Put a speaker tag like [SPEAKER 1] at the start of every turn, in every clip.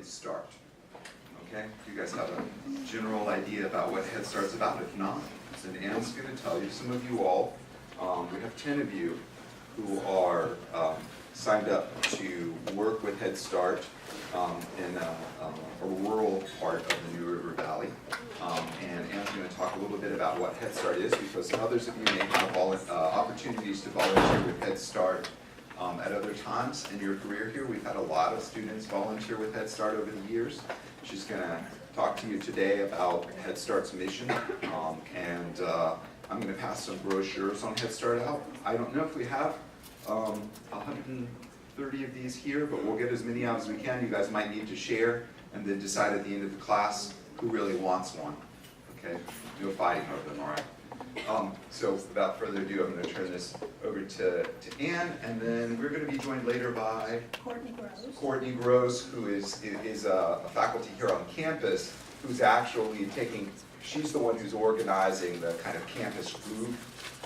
[SPEAKER 1] Start. Okay, you guys have a general idea about what Head Start's about? If not, then Anne's going to tell you. Some of you all, we have 10 of you who are signed up to work with Head Start in a rural part of the New River Valley. And Anne's going to talk a little bit about what Head Start is, because others of you may have opportunities to volunteer with Head Start at other times in your career here. We've had a lot of students volunteer with Head Start over the years. She's going to talk to you today about Head Start's mission, and I'm going to pass some brochures on Head Start out. I don't know if we have 130 of these here, but we'll get as many out as we can. You guys might need to share and then decide at the end of the class who really wants one. Okay? No fighting over them, all right? So without further ado, I'm going to turn this over to Anne, and then we're going to be joined later by Courtney Gross, who is a faculty here on campus, who's actually she's the one who's organizing the kind of campus group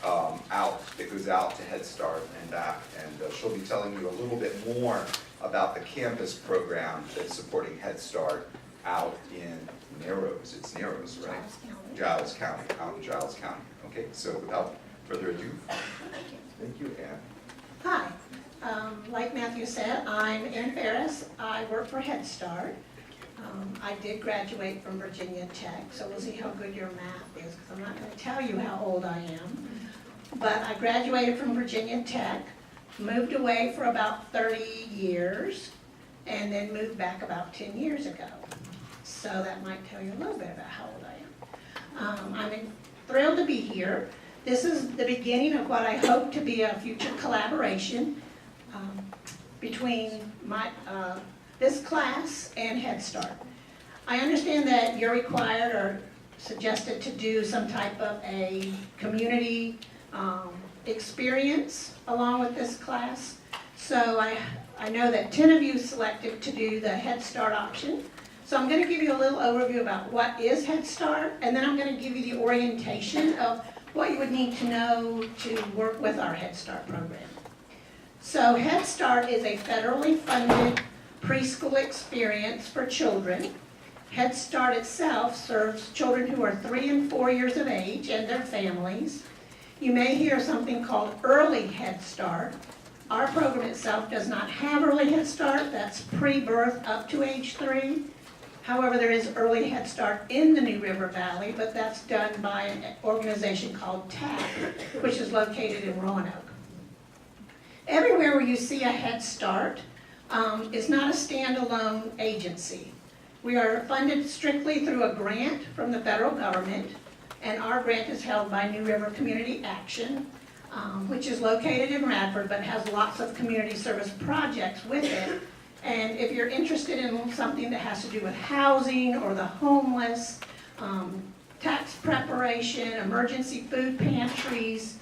[SPEAKER 1] that goes out to Head Start and back, and she'll be telling you a little bit more about the campus program that's supporting Head Start out in Narrows. It's Narrows, right? Giles County, out in Giles County. Okay, so without further ado, thank you, Anne.
[SPEAKER 2] Hi, like Matthew said, I'm Ann Farris. I work for Head Start. I did graduate from Virginia Tech, so we'll see how good your math is, because I'm not going to tell you how old I am. But I graduated from Virginia Tech, moved away for about 30 years, and then moved back about 10 years ago. So that might tell you a little bit about how old I am. I'm thrilled to be here. This is the beginning of what I hope to be a future collaboration between this class and Head Start. I understand that you're required or suggested to do some type of a community experience along with this class. So I know that 10 of you selected to do the Head Start option. So I'm going to give you a little overview about what is Head Start, and then I'm going to give you the orientation of what you would need to know to work with our Head Start program. So Head Start is a federally funded preschool experience for children. Head Start itself serves children who are 3 and 4 years of age and their families. You may hear something called Early Head Start. Our program itself does not have Early Head Start. That's pre-birth up to age 3. However, there is Early Head Start in the New River Valley, but that's done by an organization called TAP, which is located in Roanoke. Everywhere where you see a Head Start is not a standalone agency. We are funded strictly through a grant from the federal government, and our grant is held by New River Community Action, which is located in Radford, but has lots of community service projects with it. And if you're interested in something that has to do with housing or the homeless, tax preparation, emergency food pantries,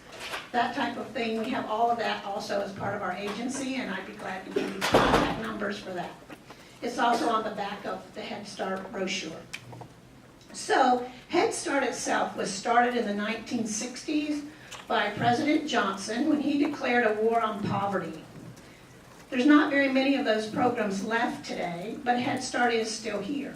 [SPEAKER 2] that type of thing, we have all of that also as part of our agency, and I'd be glad to give you contact numbers for that. It's also on the back of the Head Start brochure. So Head Start itself was started in the 1960s by President Johnson when he declared a war on poverty. There's not very many of those programs left today, but Head Start is still here.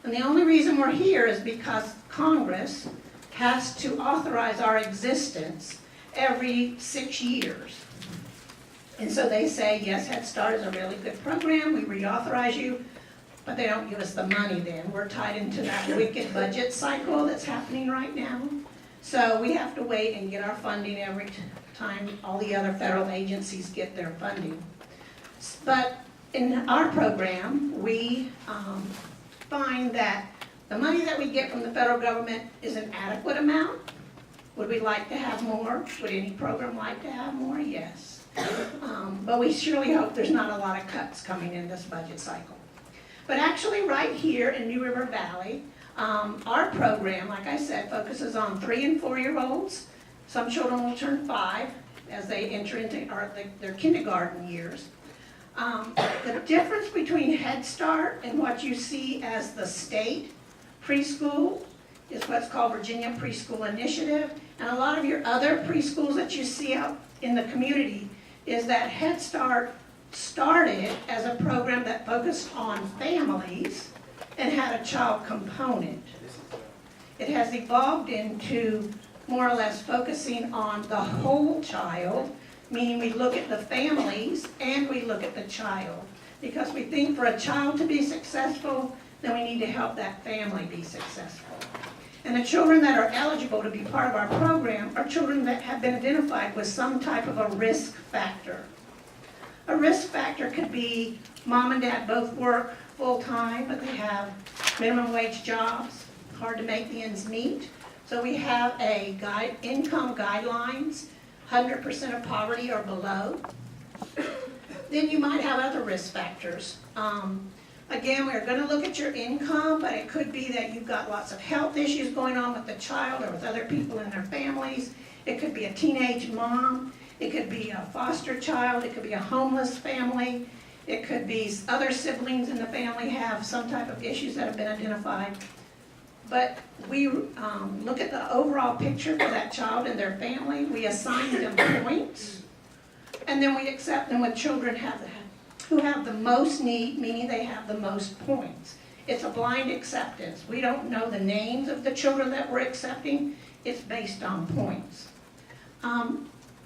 [SPEAKER 2] And the only reason we're here is because Congress has to authorize our existence every 6 years. And so they say, yes, Head Start is a really good program, we reauthorize you, but they don't give us the money then. We're tied into that wicked budget cycle that's happening right now. So we have to wait and get our funding every time all the other federal agencies get their funding. But in our program, we find that the money that we get from the federal government is an adequate amount. Would we like to have more? Would any program like to have more? Yes. But we surely hope there's not a lot of cuts coming in this budget cycle. But actually right here in New River Valley, our program, like I said, focuses on 3 and 4 year olds. Some children will turn 5 as they enter into their kindergarten years. The difference between Head Start and what you see as the state preschool is what's called Virginia Preschool Initiative. And a lot of your other preschools that you see out in the community is that Head Start started as a program that focused on families and had a child component. It has evolved into more or less focusing on the whole child, meaning we look at the families and we look at the child. Because we think for a child to be successful, then we need to help that family be successful. And the children that are eligible to be part of our program are children that have been identified with some type of a risk factor. A risk factor could be mom and dad both work full-time, but they have minimum wage jobs, hard to make the ends meet. So we have a income guidelines, 100% of poverty or below. Then you might have other risk factors. Again, we're going to look at your income, but it could be that you've got lots of health issues going on with the child or with other people in their families. It could be a teenage mom. It could be a foster child. It could be a homeless family. It could be other siblings in the family have some type of issues that have been identified. But we look at the overall picture for that child and their family. We assign them points. And then we accept them with children who have the most need, meaning they have the most points. It's a blind acceptance. We don't know the names of the children that we're accepting. It's based on points.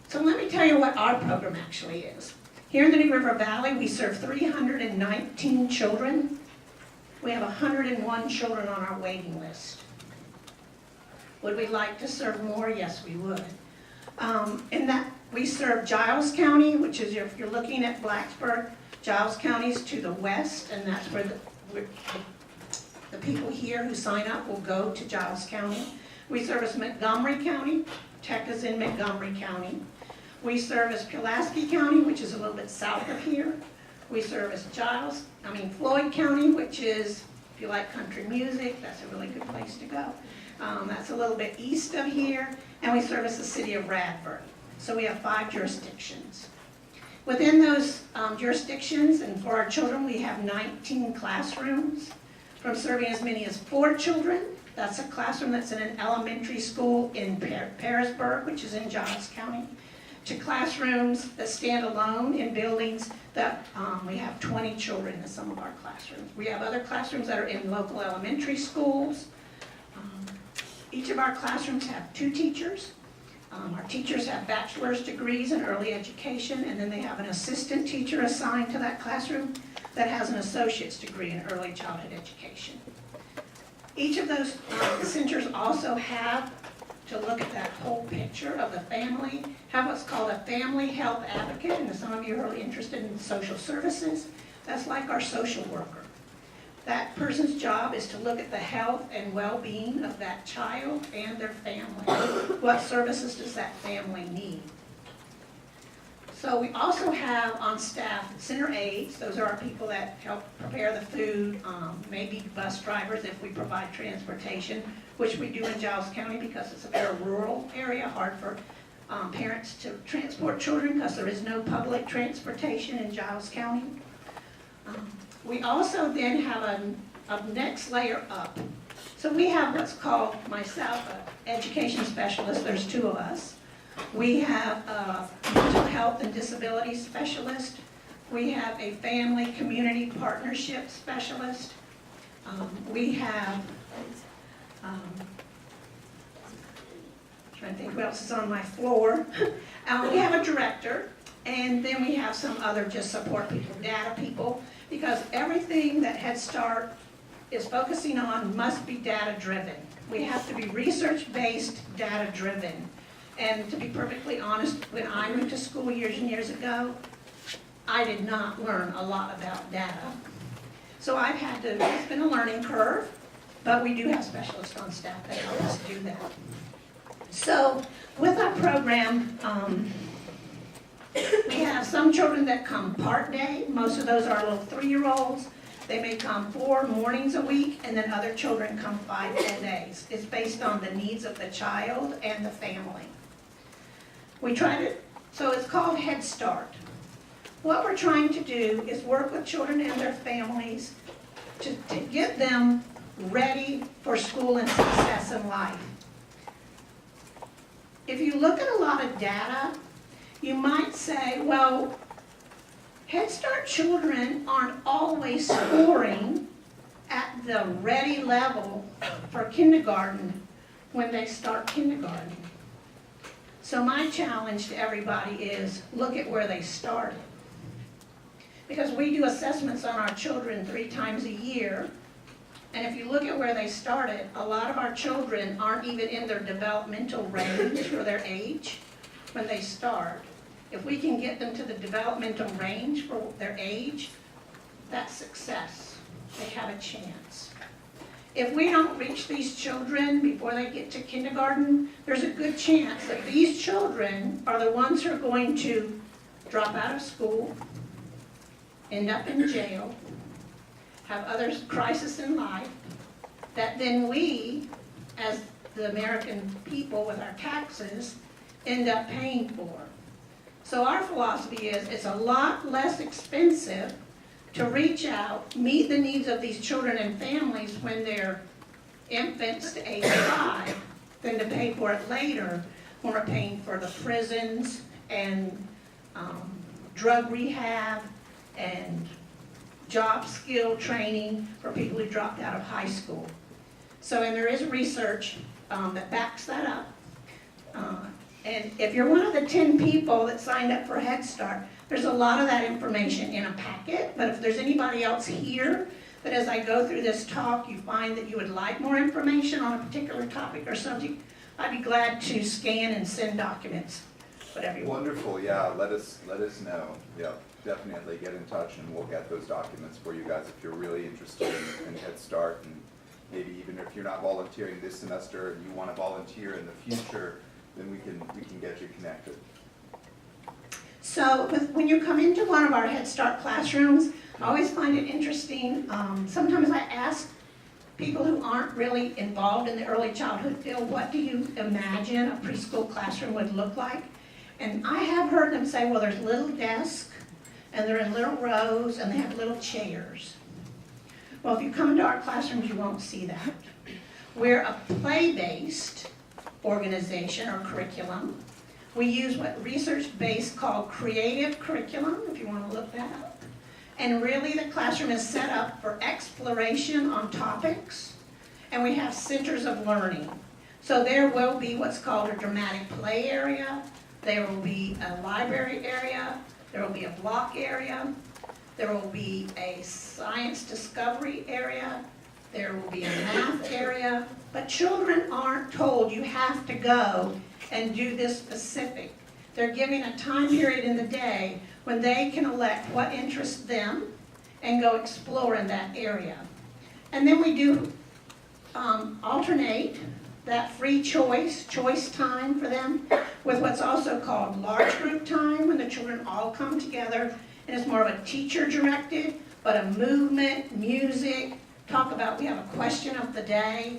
[SPEAKER 2] So let me tell you what our program actually is. Here in the New River Valley, we serve 319 children. We have 101 children on our waiting list. Would we like to serve more? Yes, we would. In that, we serve Giles County, which is, if you're looking at Blacksburg, Giles County is to the west, and that's where the people here who sign up will go to Giles County. We service Montgomery County. Tech is in Montgomery County. We service Pulaski County, which is a little bit south of here. We service Floyd County, which is, if you like country music, that's a really good place to go. That's a little bit east of here. And we service the city of Radford. So we have 5 jurisdictions. Within those jurisdictions, and for our children, we have 19 classrooms, from serving as many as 4 children. That's a classroom that's in an elementary school in Parisburg, which is in Giles County, to classrooms that stand alone in buildings that we have 20 children in some of our classrooms. We have other classrooms that are in local elementary schools. Each of our classrooms have 2 teachers. Our teachers have bachelor's degrees in early education, and then they have an assistant teacher assigned to that classroom that has an associate's degree in early childhood education. Each of those centers also have, to look at that whole picture of the family, have what's called a family health advocate, and some of you are really interested in social services. That's like our social worker. That person's job is to look at the health and well-being of that child and their family. What services does that family need? So we also have on staff center aides. Those are our people that help prepare the food, maybe bus drivers if we provide transportation, which we do in Giles County because it's a very rural area, hard for parents to transport children because there is no public transportation in Giles County. We also then have a next layer up. So we have what's called, myself, an education specialist. There's 2 of us. We have a mental health and disability specialist. We have a family community partnership specialist. We have, trying to think who else is on my floor. We have a director, and then we have some other just support people, data people, because everything that Head Start is focusing on must be data-driven. We have to be research-based, data-driven. And to be perfectly honest, when I went to school years and years ago, I did not learn a lot about data. So I've had to, it's been a learning curve, but we do have specialists on staff that help us do that. So with our program, we have some children that come part day. Most of those are little 3-year-olds. They may come 4 mornings a week, and then other children come 5 full days. It's based on the needs of the child and the family. So it's called Head Start. What we're trying to do is work with children and their families to get them ready for school and success in life. If you look at a lot of data, you might say, well, Head Start children aren't always scoring at the ready level for kindergarten when they start kindergarten. So my challenge to everybody is look at where they started. Because we do assessments on our children 3 times a year, and if you look at where they started, a lot of our children aren't even in their developmental range for their age when they start. If we can get them to the developmental range for their age, that's success. They have a chance. If we don't reach these children before they get to kindergarten, there's a good chance that these children are the ones who are going to drop out of school, end up in jail, have other crises in life, that then we, as the American people with our taxes, end up paying for. So our philosophy is it's a lot less expensive to reach out, meet the needs of these children and families when they're infants to age 5, than to pay for it later when we're paying for the prisons and drug rehab and job skill training for people who dropped out of high school. So, and there is research that backs that up. And if you're one of the 10 people that signed up for Head Start, there's a lot of that information in a packet, but if there's anybody else here that as I go through this talk, you find that you would like more information on a particular topic or subject, I'd be glad to scan and send documents, whatever you want.
[SPEAKER 3] Wonderful, yeah, let us know. Yep, definitely get in touch and we'll get those documents for you guys if you're really interested in Head Start, and maybe even if you're not volunteering this semester and you want to volunteer in the future, then we can get you connected.
[SPEAKER 2] So when you come into one of our Head Start classrooms, I always find it interesting. Sometimes I ask people who aren't really involved in the early childhood field, what do you imagine a preschool classroom would look like? And I have heard them say, well, there's little desks, and they're in little rows, and they have little chairs. Well, if you come into our classrooms, you won't see that. We're a play-based organization or curriculum. We use what research-based called creative curriculum, if you want to look that up. And really the classroom is set up for exploration on topics, and we have centers of learning. So there will be what's called a dramatic play area, there will be a library area, there will be a block area, there will be a science discovery area, there will be a math area, but children aren't told you have to go and do this specific. They're given a time period in the day when they can elect what interests them and go explore in that area. And then we do alternate that free choice time for them with what's also called large group time, when the children all come together, and it's more of a teacher directed, but a movement, music, talk about, we have a question of the day,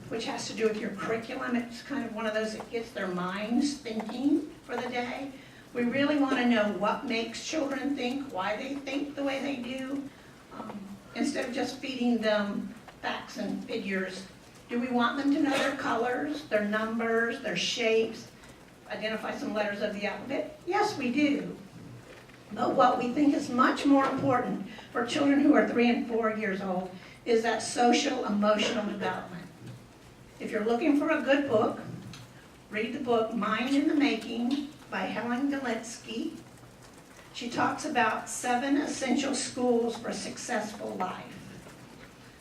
[SPEAKER 2] which has to do with your curriculum. It's kind of one of those that gets their minds thinking for the day. We really want to know what makes children think, why they think the way they do, instead of just feeding them facts and figures. Do we want them to know their colors, their numbers, their shapes, identify some letters of the alphabet? Yes, we do. But what we think is much more important for children who are 3 and 4 years old is that social emotional development. If you're looking for a good book, read the book Mind in the Making by Helen Galinsky. She talks about 7 essential skills for a successful life.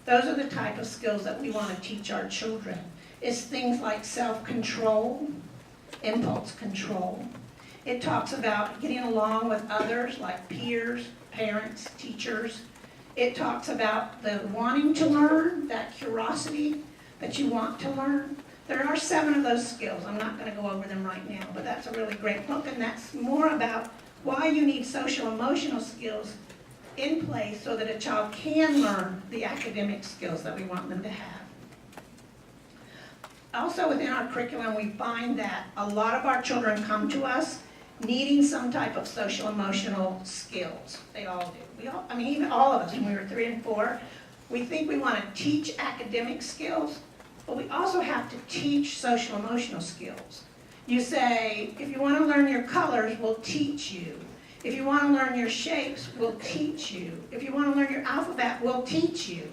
[SPEAKER 2] Those are the type of skills that we want to teach our children. It's things like self-control, impulse control. It talks about getting along with others like peers, parents, teachers. It talks about the wanting to learn, that curiosity that you want to learn. There are 7 of those skills. I'm not going to go over them right now, but that's a really great book, and that's more about why you need social emotional skills in place so that a child can learn the academic skills that we want them to have. Also within our curriculum, we find that a lot of our children come to us needing some type of social emotional skills. They all do. Even all of us when we were 3 and 4, we think we want to teach academic skills, but we also have to teach social emotional skills. You say, if you want to learn your colors, we'll teach you. If you want to learn your shapes, we'll teach you. If you want to learn your alphabet, we'll teach you.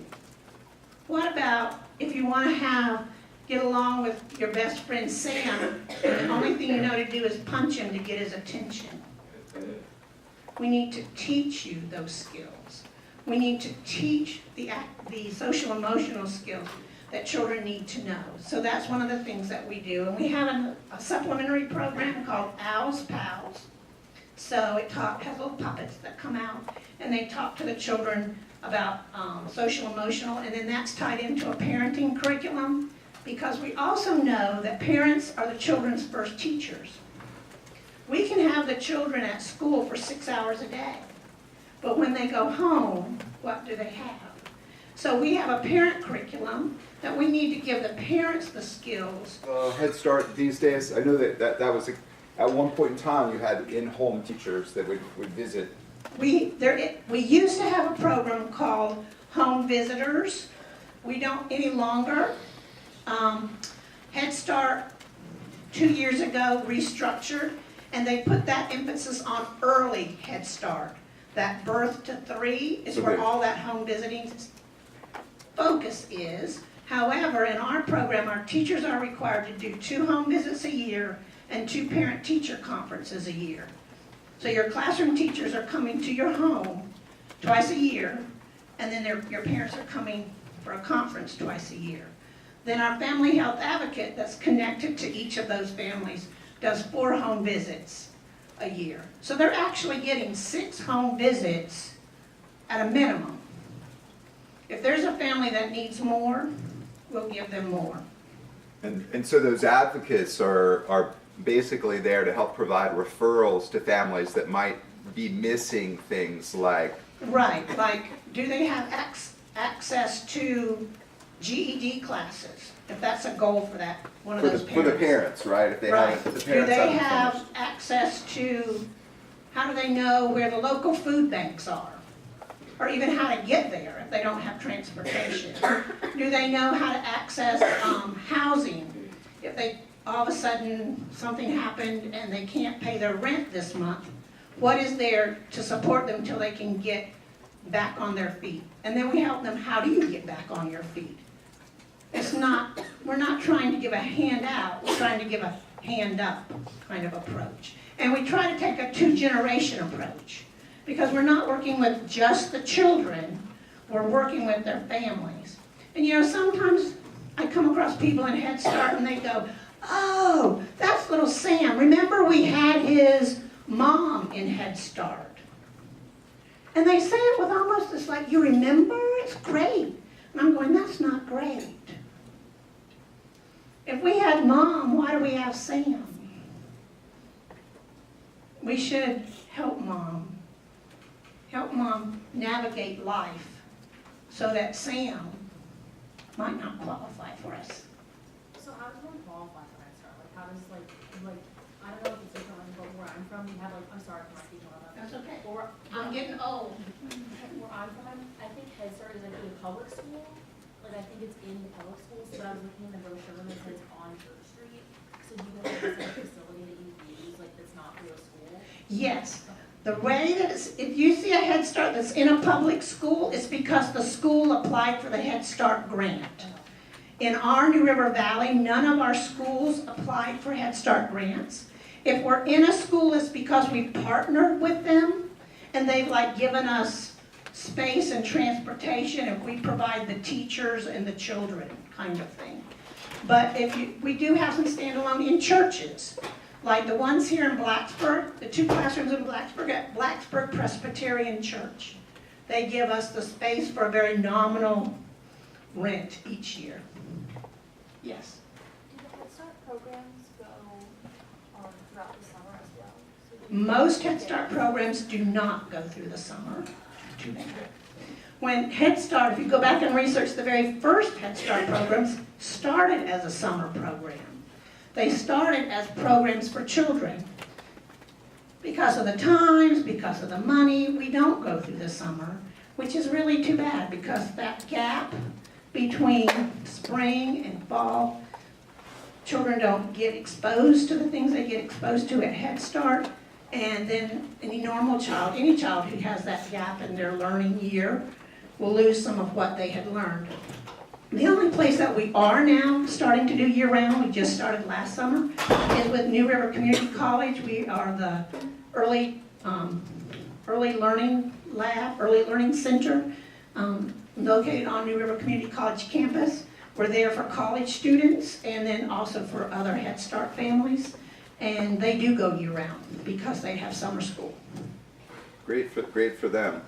[SPEAKER 2] What about if you want to get along with your best friend Sam, and the only thing you know to do is punch him to get his attention? We need to teach you those skills. We need to teach the social emotional skills that children need to know. So that's one of the things that we do. And we have a supplementary program called Owls Pals. So it has little puppets that come out and they talk to the children about social emotional, and then that's tied into a parenting curriculum, because we also know that parents are the children's first teachers. We can have the children at school for 6 hours a day, but when they go home, what do they have? So we have a parent curriculum that we need to give the parents the skills.
[SPEAKER 3] Head Start these days, I know that was, at one point in time, you had in-home teachers that would visit.
[SPEAKER 2] We used to have a program called Home Visitors. We don't any longer. Head Start 2 years ago restructured, and they put that emphasis on early Head Start. That birth to 3 is where all that home visiting focus is. However, in our program, our teachers are required to do 2 home visits a year and 2 parent-teacher conferences a year. So your classroom teachers are coming to your home twice a year, and then your parents are coming for a conference twice a year. Then our family health advocate that's connected to each of those families does 4 home visits a year. So they're actually getting 6 home visits at a minimum. If there's a family that needs more, we'll give them more.
[SPEAKER 3] And so those advocates are basically there to help provide referrals to families that might be missing things like...
[SPEAKER 2] Right, like do they have access to GED classes, if that's a goal for that, one of those parents.
[SPEAKER 3] For the parents, right? If they
[SPEAKER 2] Right.
[SPEAKER 3] haven't, the
[SPEAKER 2] Do
[SPEAKER 3] parents
[SPEAKER 2] they
[SPEAKER 3] haven't
[SPEAKER 2] have
[SPEAKER 3] finished.
[SPEAKER 2] access to, how do they know where the local food banks are? Or even how to get there if they don't have transportation? Do they know how to access housing? If they, all of a sudden, something happened and they can't pay their rent this month, what is there to support them till they can get back on their feet? And then we help them, how do you get back on your feet? We're not trying to give a handout, we're trying to give a hand up kind of approach. And we try to take a 2-generation approach, because we're not working with just the children, we're working with their families. And you know, sometimes I come across people in Head Start and they go, oh, that's little Sam. Remember we had his mom in Head Start. And they say it with almost this like, you remember? It's great. And I'm going, that's not great. If we had mom, why do we have Sam? We should help mom navigate life so that Sam might not qualify for us.
[SPEAKER 4] So how does one qualify for Head Start? Like how does like I don't know if it's different, but where I'm from, we have like, I'm sorry for my speaking about that.
[SPEAKER 2] That's okay.
[SPEAKER 4] But
[SPEAKER 2] I'm getting old.
[SPEAKER 4] where I'm from, I think Head Start is like in a public school. Like I think it's in the public schools, but I was looking in the brochure and it says on Church Street. So do you guys have a facility that you use, like that's not through a school?
[SPEAKER 2] Yes. The way that if you see a Head Start that's in a public school, it's because the school applied for the Head Start grant. In our New River Valley, none of our schools applied for Head Start grants. If we're in a school, it's because we've partnered with them and they've like given us space and transportation if we provide the teachers and the children kind of thing. But we do have some standalone in churches. Like the ones here in Blacksburg, the 2 classrooms in Blacksburg at Blacksburg Presbyterian Church. They give us the space for a very nominal rent each year. Yes?
[SPEAKER 5] Do the Head Start programs go throughout the summer as well? So
[SPEAKER 2] Most Head Start programs do not go through the summer. Too bad. When Head Start, if you go back and research, the very first Head Start programs started as a summer program. They started as programs for children. Because of the times, because of the money, we don't go through the summer, which is really too bad because that gap between spring and fall, children don't get exposed to the things they get exposed to at Head Start, And then any normal child, any child who has that gap in their learning year will lose some of what they had learned. The only place that we are now starting to do year-round, we just started last summer, is with New River Community College. We are the early learning lab, early learning center, located on New River Community College campus. We're there for college students and then also for other Head Start families. And they do go year-round because they have summer school.
[SPEAKER 3] Great for them.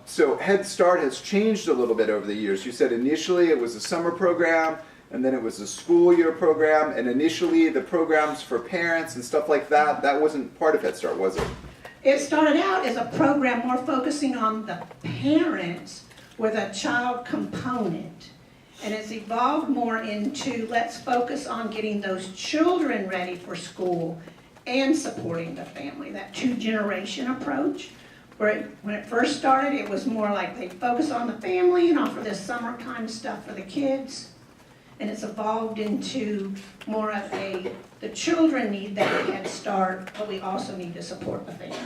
[SPEAKER 3] So Head Start has changed a little bit over the years. You said initially it was a summer program, and then it was a school year program, and initially the programs for parents and stuff like that, that wasn't part of Head Start, was it?
[SPEAKER 2] It started out as a program more focusing on the parents with a child component. And it's evolved more into let's focus on getting those children ready for school and supporting the family, that two-generation approach. When it first started, it was more like they focus on the family and offer this summertime stuff for the kids. And it's evolved into more of the children need that Head Start, but we also need to support the families.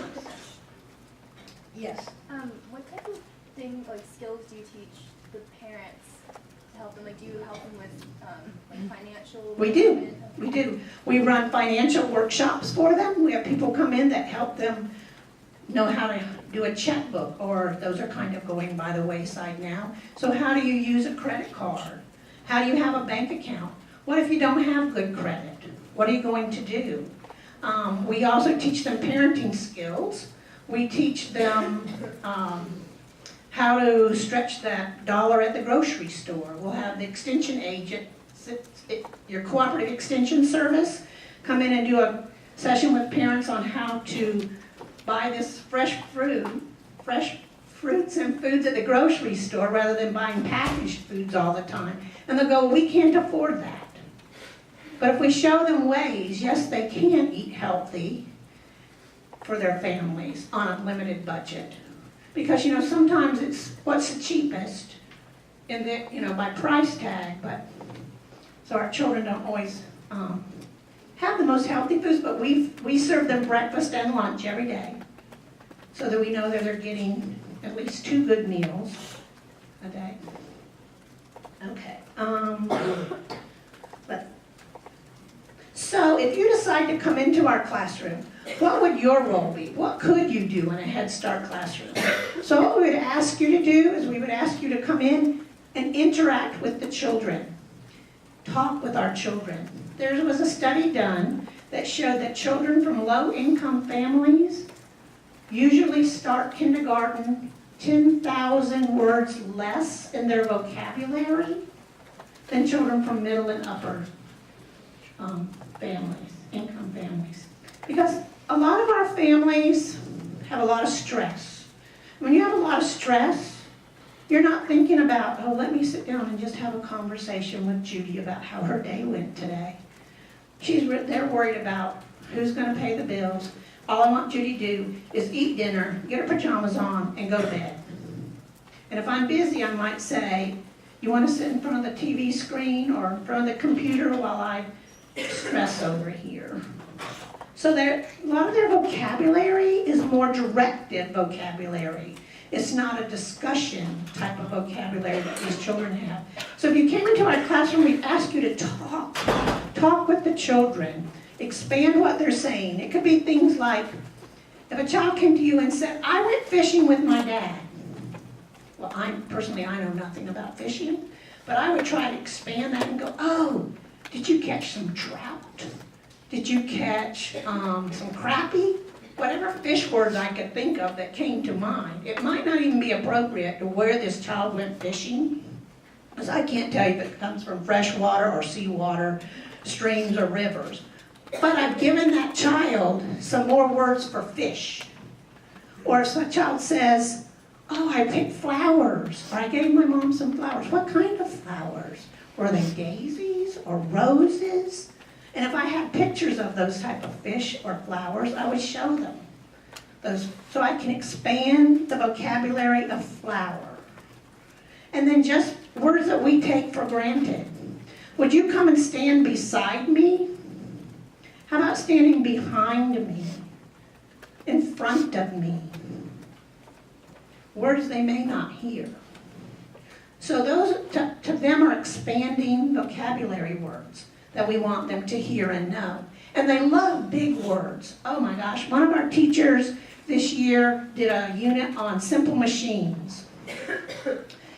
[SPEAKER 2] Yes?
[SPEAKER 5] What type of thing, like skills do you teach the parents to help them? Like, do you help them with like financial?
[SPEAKER 2] We do.
[SPEAKER 5] management?
[SPEAKER 2] We do. We run financial workshops for them. We have people come in that help them know how to do a checkbook, or those are kind of going by the wayside now. So how do you use a credit card? How do you have a bank account? What if you don't have good credit? What are you going to do? We also teach them parenting skills. We teach them how to stretch that dollar at the grocery store. We'll have the extension agent, your cooperative extension service, come in and do a session with parents on how to buy this fresh fruits and foods at the grocery store rather than buying packaged foods all the time. And they'll go, we can't afford that. But if we show them ways, yes, they can eat healthy for their families on a limited budget. Because, sometimes it's what's the cheapest in the, by price tag, but so our children don't always have the most healthy foods, but we serve them breakfast and lunch every day so that we know that they're getting at least 2 good meals a day. Okay. So if you decide to come into our classroom, what would your role be? What could you do in a Head Start classroom? So what we would ask you to do is we would ask you to come in and interact with the children. Talk with our children. There was a study done that showed that children from low-income families usually start kindergarten 10,000 words less in their vocabulary than children from middle and upper income families. Because a lot of our families have a lot of stress. When you have a lot of stress, you're not thinking about, oh, let me sit down and just have a conversation with Judy about how her day went today. They're worried about who's going to pay the bills. All I want Judy to do is eat dinner, get her pajamas on, and go to bed. And if I'm busy, I might say, you want to sit in front of the TV screen or in front of the computer while I stress over here. So a lot of their vocabulary is more directed vocabulary. It's not a discussion type of vocabulary that these children have. So if you came into our classroom, we'd ask you to talk with the children, expand what they're saying. It could be things like, if a child came to you and said, I went fishing with my dad. Well, I know nothing about fishing, but I would try to expand that and go, oh, did you catch some trout? Did you catch some crappie? Whatever fish words I could think of that came to mind. It might not even be appropriate to where this child went fishing, because I can't tell you if it comes from fresh water or seawater, streams or rivers. But I've given that child some more words for fish. Or if a child says, oh, I picked flowers, or I gave my mom some flowers. What kind of flowers? Were they daisies or roses? And if I had pictures of those type of fish or flowers, I would show them those, so I can expand the vocabulary of flower. And then just words that we take for granted. Would you come and stand beside me? How about standing behind me? in front of me. Words they may not hear. So those to them are expanding vocabulary words that we want them to hear and know. And they love big words. Oh my gosh, one of our teachers this year did a unit on simple machines.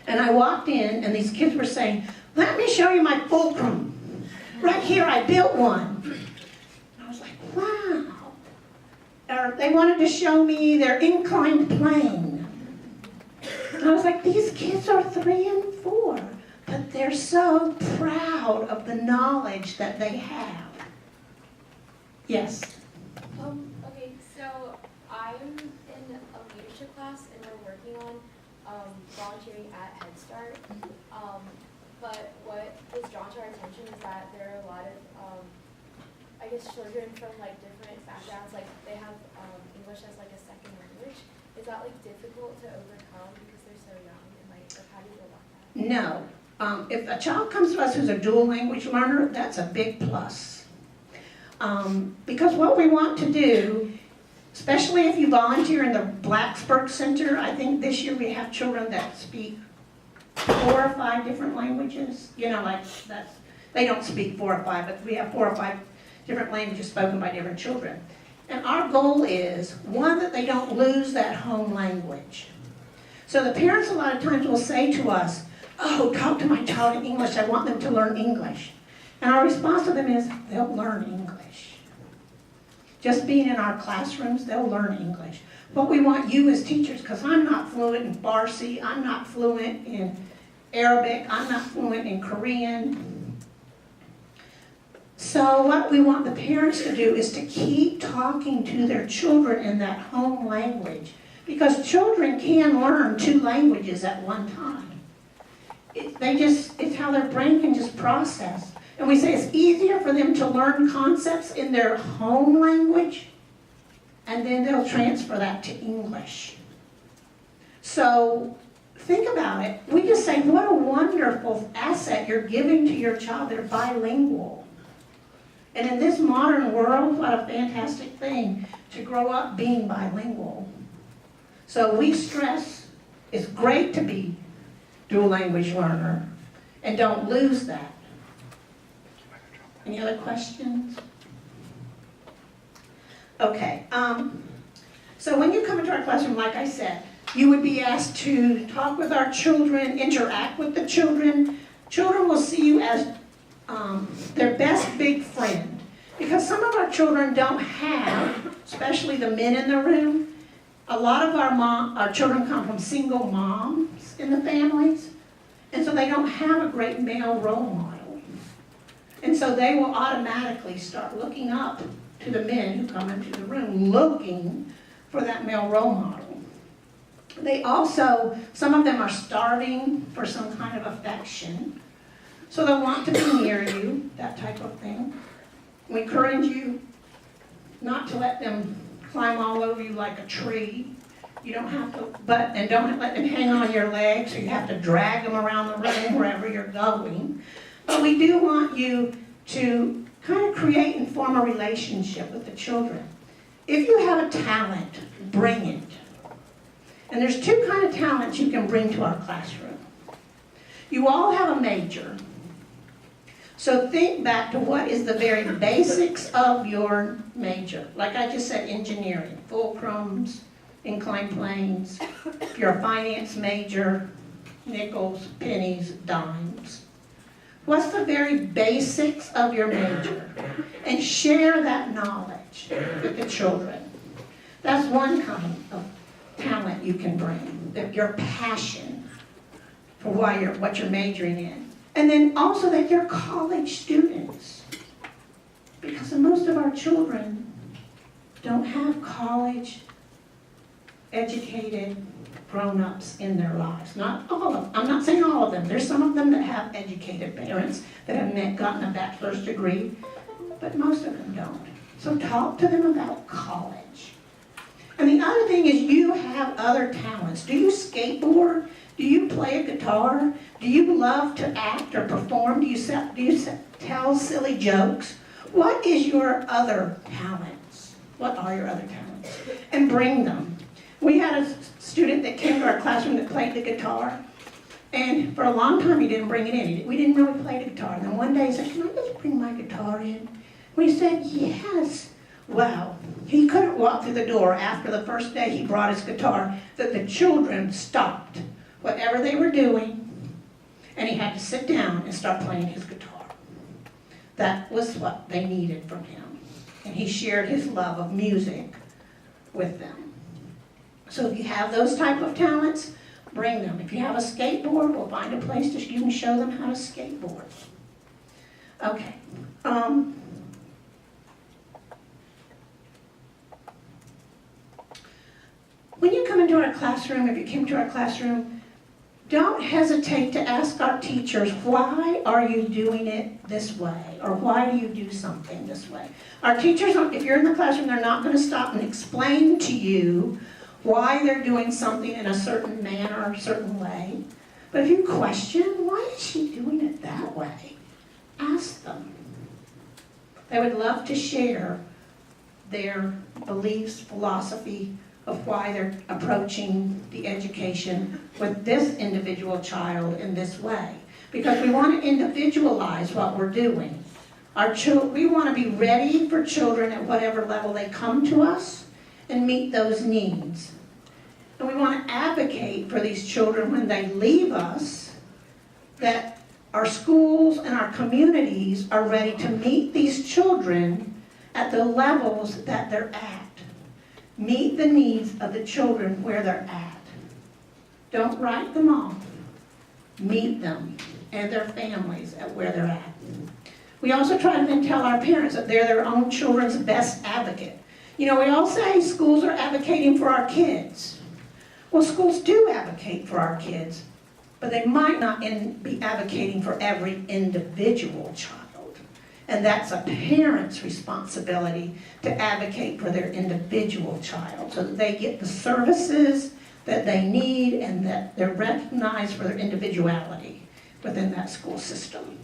[SPEAKER 2] And I walked in and these kids were saying, "Let me show you my fulcrum. Right here, I built one." And I was like, wow. Or they wanted to show me their inclined plane. And I was like, these kids are 3 and 4, but they're so proud of the knowledge that they have. Yes?
[SPEAKER 6] Okay, so I'm in a leadership class and we're working on volunteering at Head Start. But what is drawn to our attention is that there are a lot of, I guess, children from like different backgrounds, like they have English as like a second language. Is that like difficult to overcome because they're so young, and like how do you go about that?
[SPEAKER 2] No. If a child comes to us who's a dual language learner, that's a big plus. Because what we want to do, especially if you volunteer in the Blacksburg Center, I think this year we have children that speak 4 or 5 different languages. You know, like that's, they don't speak 4 or 5, but we have 4 or 5 different languages spoken by different children. And our goal is, one, that they don't lose that home language. So the parents a lot of times will say to us, "Oh, talk to my child in English, I want them to learn English." And our response to them is, they'll learn English. Just being in our classrooms, they'll learn English. What we want you as teachers, because I'm not fluent in Farsi, I'm not fluent in Arabic, I'm not fluent in Korean. So what we want the parents to do is to keep talking to their children in that home language. Because children can learn 2 languages at one time. It's how their brain can just process. And we say it's easier for them to learn concepts in their home language, and then they'll transfer that to English. So think about it. We just say, what a wonderful asset you're giving to your child. They're bilingual. And in this modern world, what a fantastic thing to grow up being bilingual. So we stress it's great to be dual language learner, and don't lose that. Any other questions? Okay, so when you come into our classroom, like I said, you would be asked to talk with our children, interact with the children. Children will see you as their best big friend. Because some of our children don't have, especially the men in the room, a lot of our children come from single moms in the families, and so they don't have a great male role model. And so they will automatically start looking up to the men who come into the room, looking for that male role model. They also, some of them are starving for some kind of affection, so they'll want to be near you, that type of thing. We encourage you not to let them climb all over you like a tree. You don't have to, and don't let them hang on your legs, so you have to drag them around the room wherever you're going. But we do want you to kind of create and form a relationship with the children. If you have a talent, bring it. And there's 2 kinds of talents you can bring to our classroom. You all have a major. So think back to what is the very basics of your major. Like I just said, engineering, fulcrums, inclined planes. If you're a finance major, nickels, pennies, dimes. What's the very basics of your major? And share that knowledge with the children. That's one kind of talent you can bring, your passion for what you're majoring in. And then also that you're college students. Because most of our children don't have college educated grown-ups in their lives. Not all of them. I'm not saying all of them. There's some of them that have educated parents that have gotten a bachelor's degree, but most of them don't. So talk to them about college. And the other thing is you have other talents. Do you skateboard? Do you play a guitar? Do you love to act or perform? Do you tell silly jokes? What is your other talents? What are your other talents? talents and bring them. We had a student that came to our classroom that played the guitar, and for a long time he didn't bring it in. We didn't know he played the guitar. And then one day he said, "Can I just bring my guitar in?" We said, "Yes." Well, he couldn't walk through the door after the first day he brought his guitar, that the children stopped whatever they were doing, and he had to sit down and start playing his guitar. That was what they needed from him. And he shared his love of music with them. So if you have those type of talents, bring them. If you have a skateboard, we'll find a place that you can show them how to skateboard. Okay. When you come into our classroom, if you came to our classroom, don't hesitate to ask our teachers, why are you doing it this way? Or why do you do something this way? Our teachers, if you're in the classroom, they're not going to stop and explain to you why they're doing something in a certain manner or a certain way. But if you question, why is she doing it that way? Ask them. They would love to share their beliefs, philosophy of why they're approaching the education with this individual child in this way. Because we want to individualize what we're doing. We want to be ready for children at whatever level they come to us and meet those needs. And we want to advocate for these children when they leave us, that our schools and our communities are ready to meet these children at the levels that they're at. Meet the needs of the children where they're at. Don't write them off. Meet them and their families at where they're at. We also try to then tell our parents that they're their own children's best advocate. You know, we all say schools are advocating for our kids. Well, schools do advocate for our kids, but they might not be advocating for every individual child. And that's a parent's responsibility to advocate for their individual child so that they get the services that they need and that they're recognized for their individuality within that school system.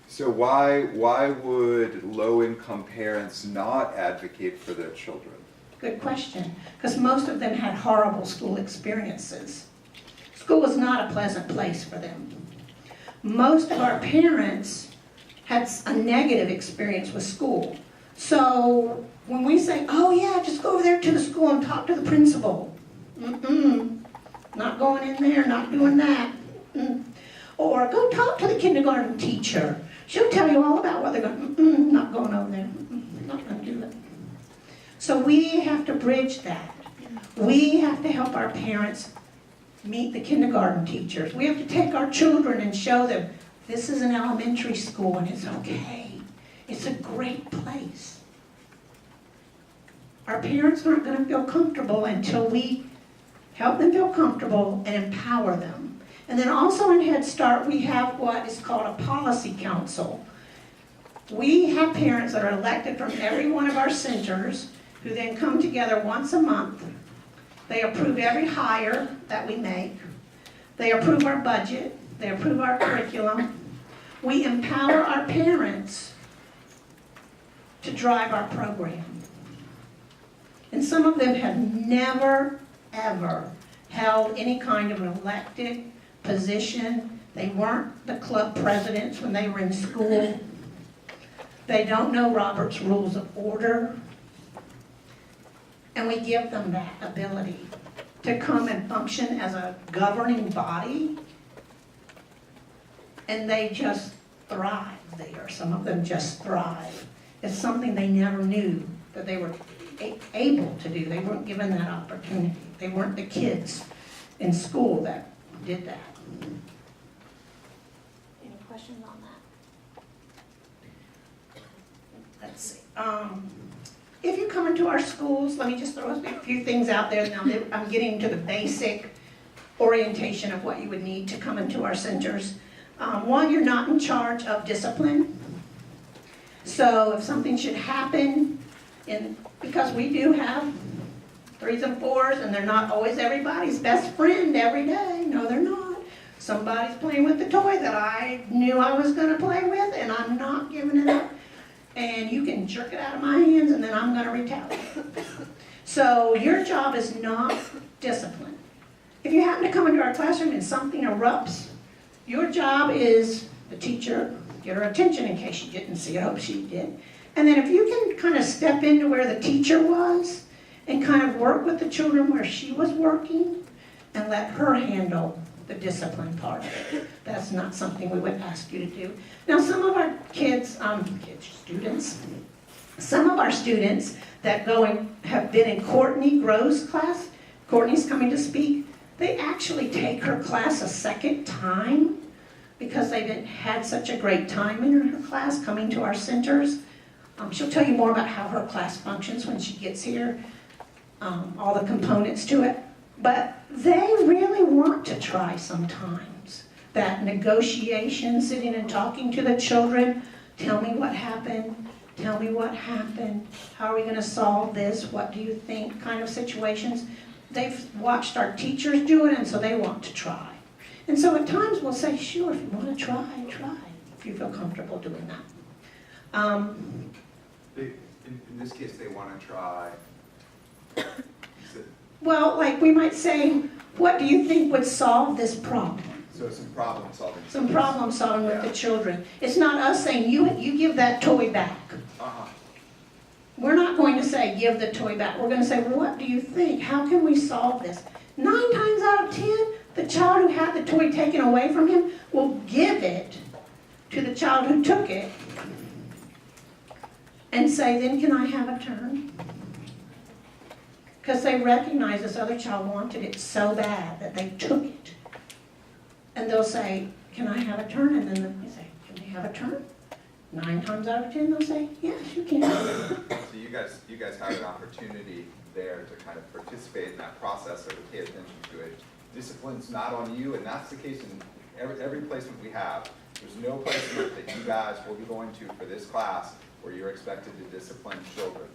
[SPEAKER 3] So why would low-income parents not advocate for their children?
[SPEAKER 2] Good question, because most of them had horrible school experiences. School was not a pleasant place for them. Most of our parents had a negative experience with school. So when we say, oh yeah, just go over there to the school and talk to the principal. Not going in there, not doing that. Or go talk to the kindergarten teacher. She'll tell you all about what they're going, not going over there. Not going to do it. So we have to bridge that. We have to help our parents meet the kindergarten teachers. We have to take our children and show them, this is an elementary school and it's okay. It's a great place. Our parents aren't going to feel comfortable until we help them feel comfortable and empower them. And then also in Head Start, we have what is called a policy council. We have parents that are elected from every one of our centers who then come together once a month. They approve every hire that we make. They approve our budget. They approve our curriculum. We empower our parents to drive our program. And some of them have never, ever held any kind of an elected position. They weren't the club presidents when they were in school. They don't know Robert's Rules of Order. And we give them that ability to come and function as a governing body. And they just thrive there. Some of them just thrive. It's something they never knew that they were able to do. They weren't given that opportunity. They weren't the kids in school that did that.
[SPEAKER 5] Any questions on that?
[SPEAKER 2] Let's see. If you come into our schools, let me just throw a few things out there. Now I'm getting to the basic orientation of what you would need to come into our centers. One, you're not in charge of discipline. So if something should happen, because we do have 3s and 4s, and they're not always everybody's best friend every day. No, they're not. Somebody's playing with the toy that I knew I was going to play with, and I'm not giving it up. And you can jerk it out of my hands, and then I'm going to retaliate. So your job is not discipline. If you happen to come into our classroom and something erupts, your job is the teacher, get her attention in case she didn't see it, I hope she did. And then if you can kind of step into where the teacher was and kind of work with the children where she was working and let her handle the discipline part of it. That's not something we would ask you to do. Now, some of our some of our students that go and have been in Courtney Grove's class, Courtney's coming to speak, they actually take her class a second time because they've had such a great time in her class coming to our centers. She'll tell you more about how her class functions when she gets here, all the components to it. But they really want to try sometimes. That negotiation, sitting and talking to the children, tell me what happened, tell me what happened, how are we going to solve this, what do you think, kind of situations. They've watched our teachers do it, and so they want to try. And so at times we'll say, sure, if you want to try, try, if you feel comfortable doing that.
[SPEAKER 3] In this case, they want to try.
[SPEAKER 2] Well, like we might say, what do you think would solve this problem?
[SPEAKER 3] So some problem solving.
[SPEAKER 2] Some problem solving with the children. It's not us saying, you give that toy back. We're not going to say, give the toy back. We're going to say, well, what do you think? How can we solve this? 9 times out of 10, the child who had the toy taken away from him will give it to the child who took it and say, then can I have a turn? Because they recognize this other child wanted it so bad that they took it. And they'll say, can I have a turn? And then they say, can they have a turn? 9 times out of 10, they'll say, yes, you can.
[SPEAKER 3] So you guys have an opportunity there to kind of participate in that process or to pay attention to it. Discipline's not on you, and that's the case in every placement we have. There's no placement that you guys will be going to for this class where you're expected to discipline children.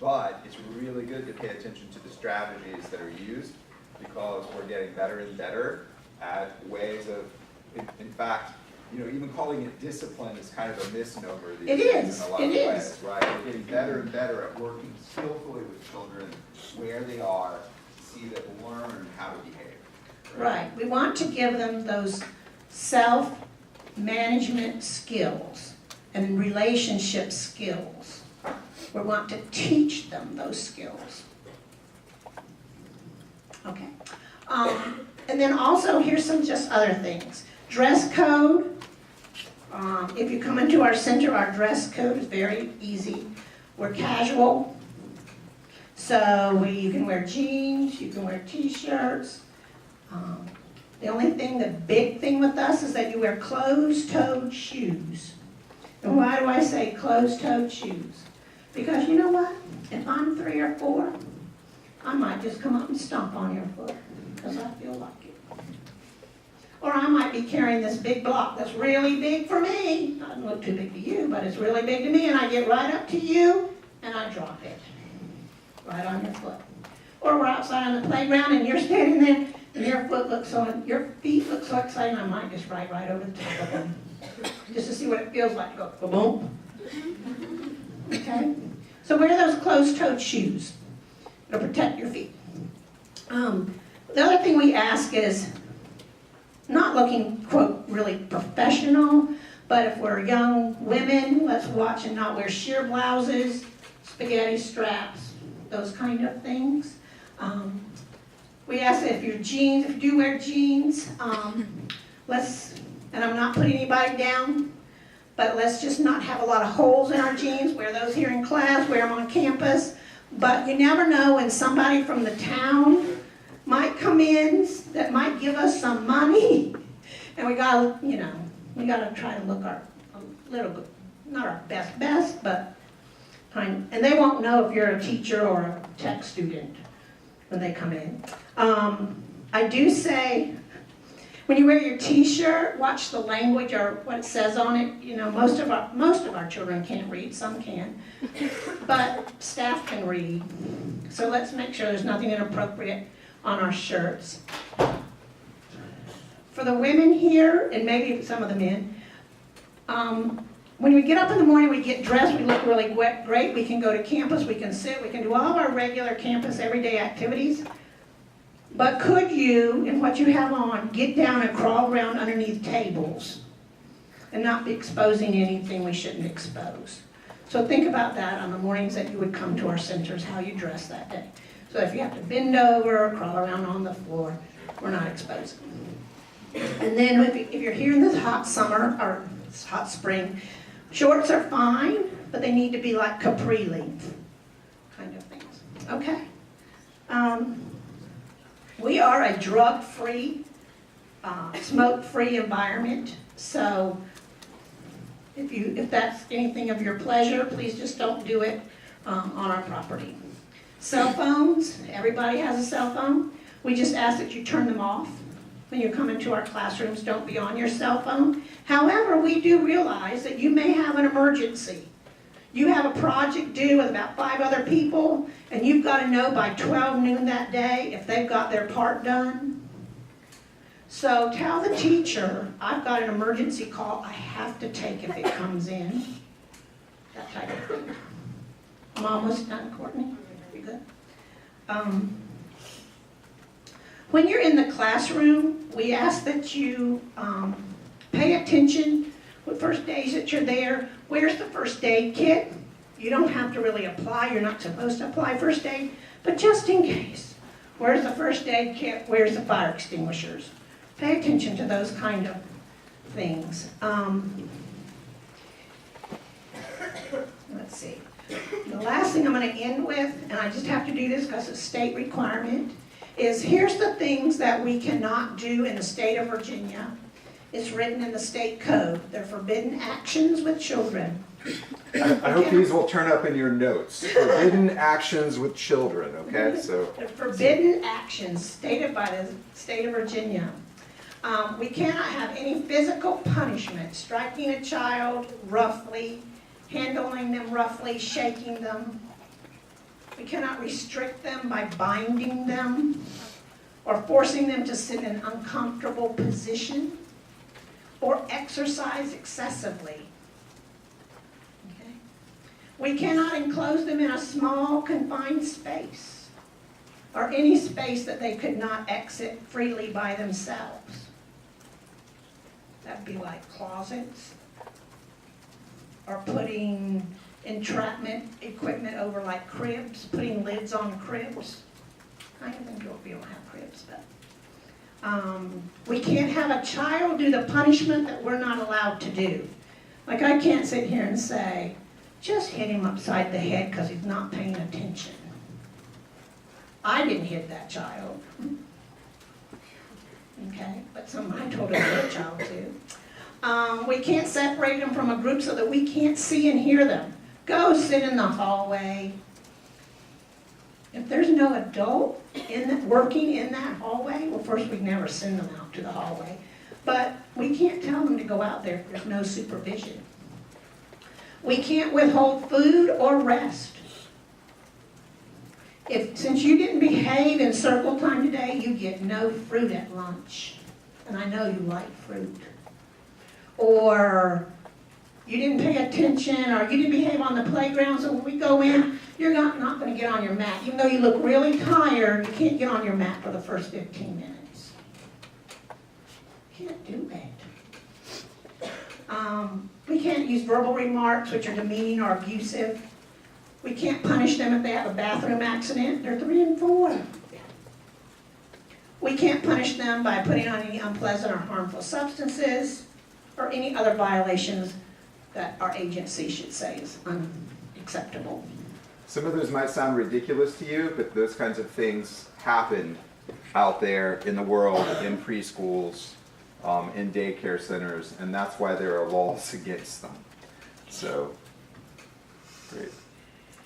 [SPEAKER 3] But it's really good to pay attention to the strategies that are used because we're getting better and better at ways of, in fact, even calling it discipline is kind of a misnomer these days in a lot of ways, right? We're getting better and better at working skillfully with children where they are to see them learn how to behave.
[SPEAKER 2] Right. We want to give them those self-management skills and relationship skills. We want to teach them those skills. Okay. And then also, here's some just other things. Dress code. If you come into our center, our dress code is very easy. We're casual. So you can wear jeans, you can wear t-shirts. The only thing, the big thing with us is that you wear closed-toed shoes. And why do I say closed-toed shoes? Because you know what? If I'm 3 or 4, I might just come up and stomp on your foot because I feel like it. Or I might be carrying this big block that's really big for me. Doesn't look too big to you, but it's really big to me, and I get right up to you and I drop it right on your foot. Or we're outside on the playground and you're standing there and your feet look so exciting, I might just ride right over the top of them just to see what it feels like to go boom. Okay? So wear those closed-toed shoes. It'll protect your feet. The other thing we ask is not looking, quote, really professional, but if we're young women, let's watch and not wear sheer blouses, spaghetti straps, those kind of things. We ask that if you do wear jeans, and I'm not putting anybody down, but let's just not have a lot of holes in our jeans. Wear those here in class, wear them on campus. But you never know when somebody from the town might come in that might give us some money. And we gotta try to look a little bit, not our best, but and they won't know if you're a teacher or a tech student when they come in. I do say, when you wear your t-shirt, watch the language or what it says on it. Most of our children can't read, some can, but staff can read. So let's make sure there's nothing inappropriate on our shirts. For the women here, and maybe some of the men, When we get up in the morning, we get dressed, we look really great, we can go to campus, we can sit, we can do all of our regular campus everyday activities. But could you, in what you have on, get down and crawl around underneath tables and not be exposing anything we shouldn't expose? So think about that on the mornings that you would come to our centers, how you dress that day. So if you have to bend over, crawl around on the floor, we're not exposing. And then if you're here in this hot summer, or hot spring, shorts are fine, but they need to be like capri length kind of things. Okay. We are a drug-free, smoke-free environment, so if that's anything of your pleasure, please just don't do it on our property. Cell phones, everybody has a cell phone. We just ask that you turn them off. When you come into our classrooms, don't be on your cell phone. However, we do realize that you may have an emergency. You have a project due with about 5 other people, and you've got to know by 12 noon that day if they've got their part done. So tell the teacher, I've got an emergency call I have to take if it comes in. That type of thing. I'm almost done, Courtney. You good? When you're in the classroom, we ask that you pay attention with first days that you're there. Where's the first aid kit? You don't have to really apply. You're not supposed to apply first aid, but just in case. Where's the first aid kit? Where's the fire extinguishers? Pay attention to those kind of things. Let's see. The last thing I'm going to end with, and I just have to do this because it's state requirement, is here's the things that we cannot do in the state of Virginia. It's written in the state code. They're forbidden actions with children.
[SPEAKER 3] I hope these will turn up in your notes. Forbidden actions with children, okay? So
[SPEAKER 2] They're forbidden actions stated by the state of Virginia. We cannot have any physical punishment, striking a child roughly, handling them roughly, shaking them. We cannot restrict them by binding them or forcing them to sit in an uncomfortable position or exercise excessively. Okay? We cannot enclose them in a small confined space or any space that they could not exit freely by themselves. That'd be like closets or putting entrapment equipment over like cribs, putting lids on cribs. I don't think we don't have cribs, but we can't have a child do the punishment that we're not allowed to do. Like I can't sit here and say, just hit him upside the head because he's not paying attention. I didn't hit that child. Okay, but I told another child to. We can't separate them from a group so that we can't see and hear them. Go sit in the hallway. If there's no adult working in that hallway, well, first we'd never send them out to the hallway. But we can't tell them to go out there if there's no supervision. We can't withhold food or rest. Since you didn't behave in circle time today, you get no fruit at lunch. And I know you like fruit. Or you didn't pay attention, or you didn't behave on the playground, so when we go in, you're not going to get on your mat. Even though you look really tired, you can't get on your mat for the first 15 minutes. You can't do that. We can't use verbal remarks which are demeaning or abusive. We can't punish them if they have a bathroom accident. They're 3 and 4. We can't punish them by putting on any unpleasant or harmful substances or any other violations that our agency should say is unacceptable.
[SPEAKER 3] some of those might sound ridiculous to you, but those kinds of things happen out there in the world, in preschools, in daycare centers, and that's why there are laws against them. So, great.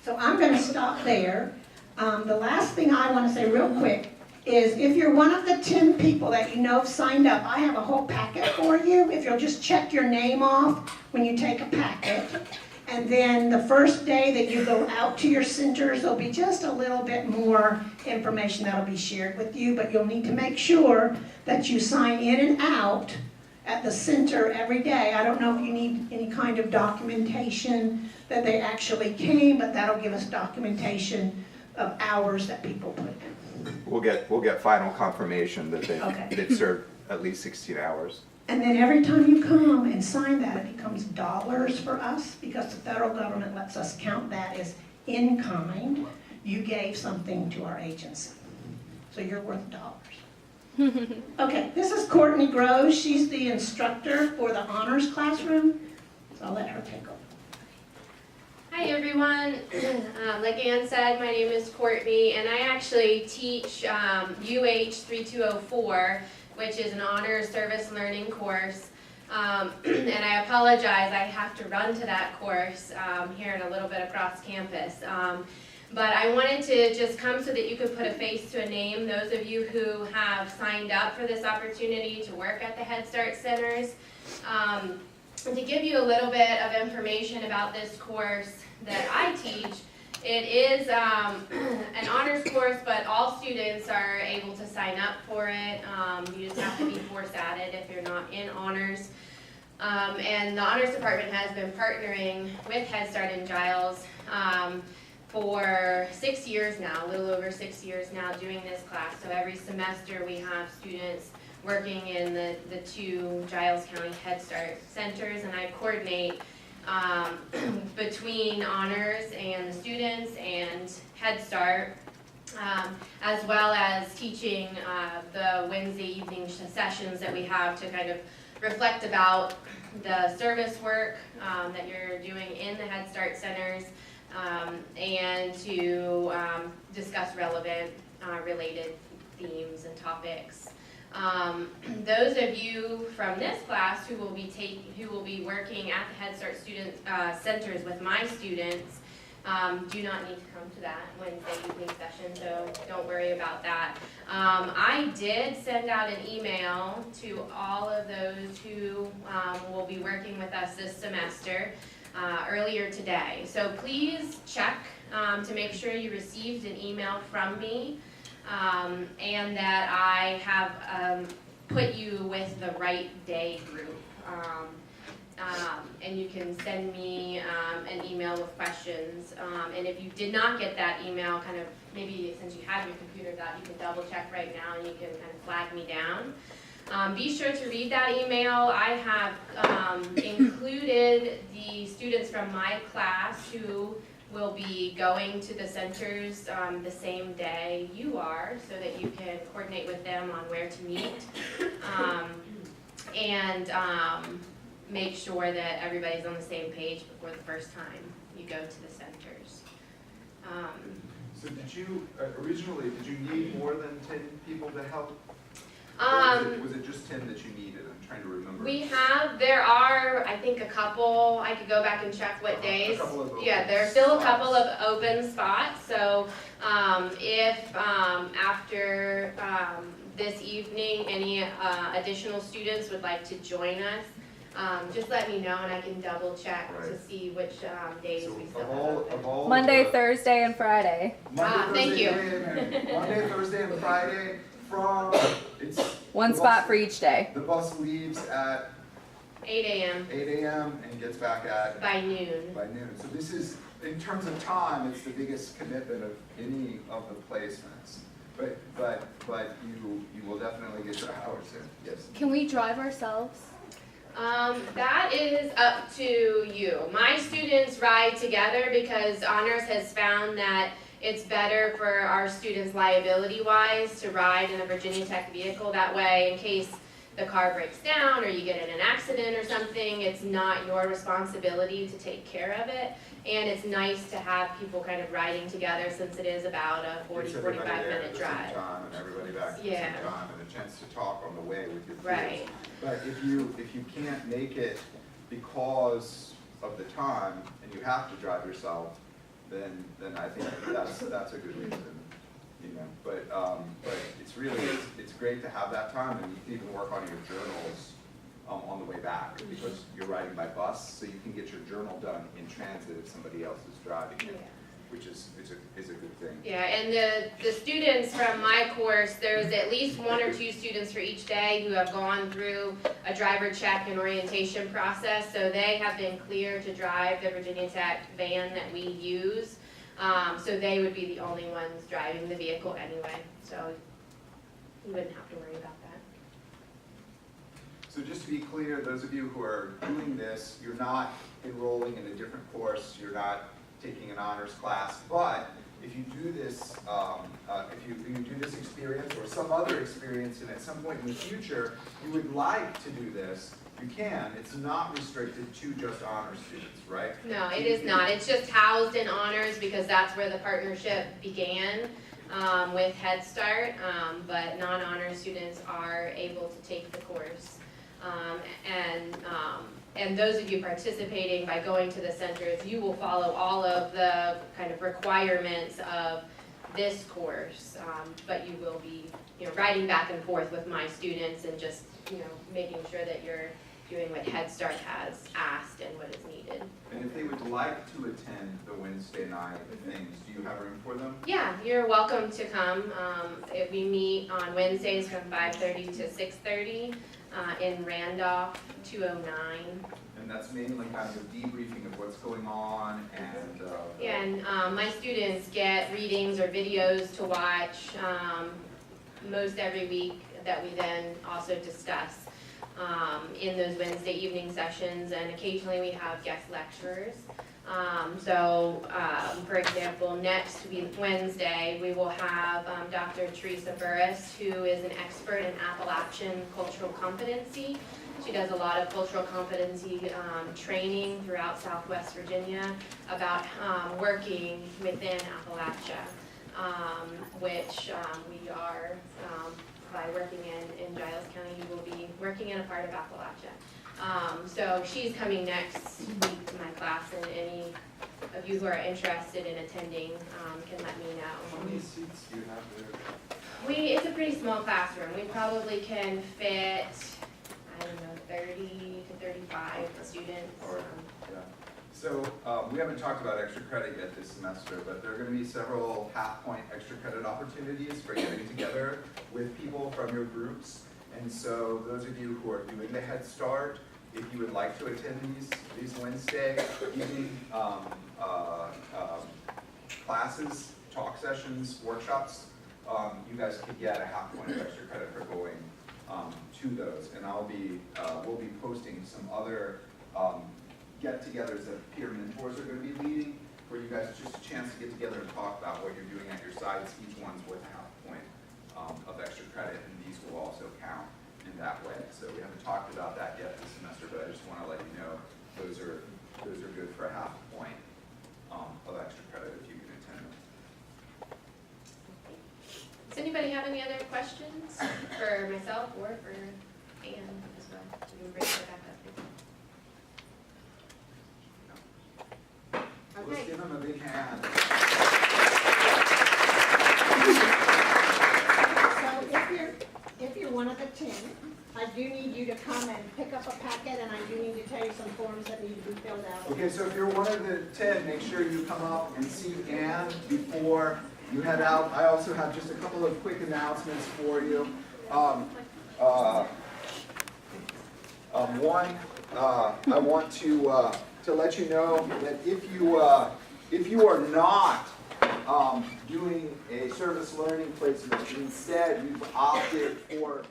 [SPEAKER 2] So I'm going to stop there. The last thing I want to say real quick is if you're one of the 10 people that you know have signed up, I have a whole packet for you. If you'll just check your name off when you take a packet. And then the first day that you go out to your centers, there'll be just a little bit more information that'll be shared with you, but you'll need to make sure that you sign in and out at the center every day. I don't know if you need any kind of documentation that they actually came, but that'll give us documentation of hours that people put in.
[SPEAKER 3] We'll get final confirmation that
[SPEAKER 2] Okay.
[SPEAKER 3] they've served at least 16 hours.
[SPEAKER 2] And then every time you come and sign that, it becomes dollars for us, because the federal government lets us count that as in kind. You gave something to our agency, so you're worth dollars. Okay, this is Courtney Groves. She's the instructor for the honors classroom, so I'll let her take over.
[SPEAKER 7] Hi everyone, like Ann said, my name is Courtney and I actually teach UH 3204, which is an honors service learning course. And I apologize, I have to run to that course here in a little bit across campus. But I wanted to just come so that you could put a face to a name, those of you who have signed up for this opportunity to work at the Head Start centers. And to give you a little bit of information about this course that I teach, it is an honors course, but all students are able to sign up for it. You just have to be force added if you're not in honors. And the honors department has been partnering with Head Start in Giles for 6 years now, a little over 6 years now, doing this class. So every semester we have students working in the two Giles County Head Start centers, and I coordinate between honors and the students and Head Start, as well as teaching the Wednesday evening sessions that we have to kind of reflect about the service work that you're doing in the Head Start centers, and to discuss relevant related themes and topics. Those of you from this class who will be working at the Head Start student centers with my students do not need to come to that Wednesday evening session, so don't worry about that. I did send out an email to all of those who will be working with us this semester earlier today. So please check to make sure you received an email from me. And that I have put you with the right day group. And you can send me an email with questions. And if you did not get that email, kind of maybe since you have your computer out, you can double check right now and you can kind of flag me down. Be sure to read that email. I have included the students from my class who will be going to the centers the same day you are, so that you can coordinate with them on where to meet, and make sure that everybody's on the same page before the first time you go to the centers.
[SPEAKER 3] So did you, originally, did you need more than 10 people to help? Was it just 10 that you needed? I'm trying to remember.
[SPEAKER 7] There are, I think, a couple, I could go back and check what days. Yeah, there's still a couple of open spots, so if after this evening any additional students would like to join us, just let me know and I can double check to see which days we still have open.
[SPEAKER 8] Monday, Thursday, and Friday.
[SPEAKER 7] Thank you.
[SPEAKER 3] Monday, Thursday, and Friday from, it's.
[SPEAKER 8] One spot for each day.
[SPEAKER 3] The bus leaves at
[SPEAKER 7] 8 a.m.
[SPEAKER 3] 8 a.m. and gets back at?
[SPEAKER 7] by noon.
[SPEAKER 3] By noon. So this is, in terms of time, it's the biggest commitment of any of the placements. But you will definitely get your hours in. Yes.
[SPEAKER 5] Can we drive ourselves?
[SPEAKER 7] That is up to you. My students ride together because Honors has found that it's better for our students liability-wise to ride in a Virginia Tech vehicle. That way, in case the car breaks down or you get in an accident or something, it's not your responsibility to take care of it. And it's nice to have people kind of riding together since it is about a 40-45-minute drive.
[SPEAKER 3] Time and everybody back at the same time and a chance to talk on the way with your peers.
[SPEAKER 7] Right.
[SPEAKER 3] But if you can't make it because of the time and you have to drive yourself, then I think that's a good reason, you know. But it's really it's great to have that time, and you can even work on your journals on the way back because you're riding by bus, so you can get your journal done in transit if somebody else is driving it. which is a good thing.
[SPEAKER 7] Yeah, and the students from my course, there's at least 1 or 2 students for each day who have gone through a driver check and orientation process, so they have been cleared to drive the Virginia Tech van that we use. So they would be the only ones driving the vehicle anyway, so you wouldn't have to worry about that.
[SPEAKER 3] So just to be clear, those of you who are doing this, you're not enrolling in a different course, you're not taking an honors class, but if you do this, if you do this experience or some other experience, and at some point in the future you would like to do this, you can. It's not restricted to just honors students, right?
[SPEAKER 7] No, it is not. It's just housed in honors because that's where the partnership began with Head Start, but non-honor students are able to take the course. And those of you participating by going to the centers, you will follow all of the kind of requirements of this course, but you will be, riding back and forth with my students and just, making sure that you're doing what Head Start has asked and what is needed.
[SPEAKER 3] And if they would like to attend the Wednesday night things, do you have room for them?
[SPEAKER 7] Yeah, you're welcome to come. We meet on Wednesdays from 5:30 to 6:30 in Randolph 209.
[SPEAKER 3] And that's mainly kind of a debriefing of what's going on and...
[SPEAKER 7] Yeah, and my students get readings or videos to watch most every week that we then also discuss in those Wednesday evening sessions, and occasionally we have guest lecturers. For example, next week, Wednesday, we will have Dr. Teresa Farris, who is an expert in Appalachian cultural competency. She does a lot of cultural competency training throughout Southwest Virginia about working within Appalachia, which we are, by working in Giles County, you will be working in a part of Appalachia. So she's coming next week to my class, and any of you who are interested in attending can let me know.
[SPEAKER 3] How many seats do you have there?
[SPEAKER 7] It's a pretty small classroom. We probably can fit, 30 to 35 students.
[SPEAKER 3] All right. Yeah. So we haven't talked about extra credit yet this semester, but there are going to be several half-point extra credit opportunities for getting together with people from your groups. And so those of you who are doing the Head Start, if you would like to attend these Wednesday evening classes, talk sessions, workshops, you guys could get a half point of extra credit for going to those. And we'll be posting some other get-togethers that peer mentors are going to be leading, where you guys just a chance to get together and talk about what you're doing at your sites. Each one's worth a half point of extra credit, and these will also count in that way. So we haven't talked about that yet this semester, but I just want to let you know those are good for a half point of extra credit if you can attend them.
[SPEAKER 7] Does anybody have any other questions for myself or for Anne as well? We can bring her back up.
[SPEAKER 3] Let's
[SPEAKER 7] Okay.
[SPEAKER 3] give them a big hand.
[SPEAKER 2] So if you're one of the 10, I do need you to come and pick up a packet, and I do need to tell you some forms that need to be filled out.
[SPEAKER 3] Okay, so if you're one of the 10, make sure you come up and see Anne before you head out. I also have just a couple of quick announcements for you. One, I want to let you know that if you are not doing a service learning placement, instead you've opted for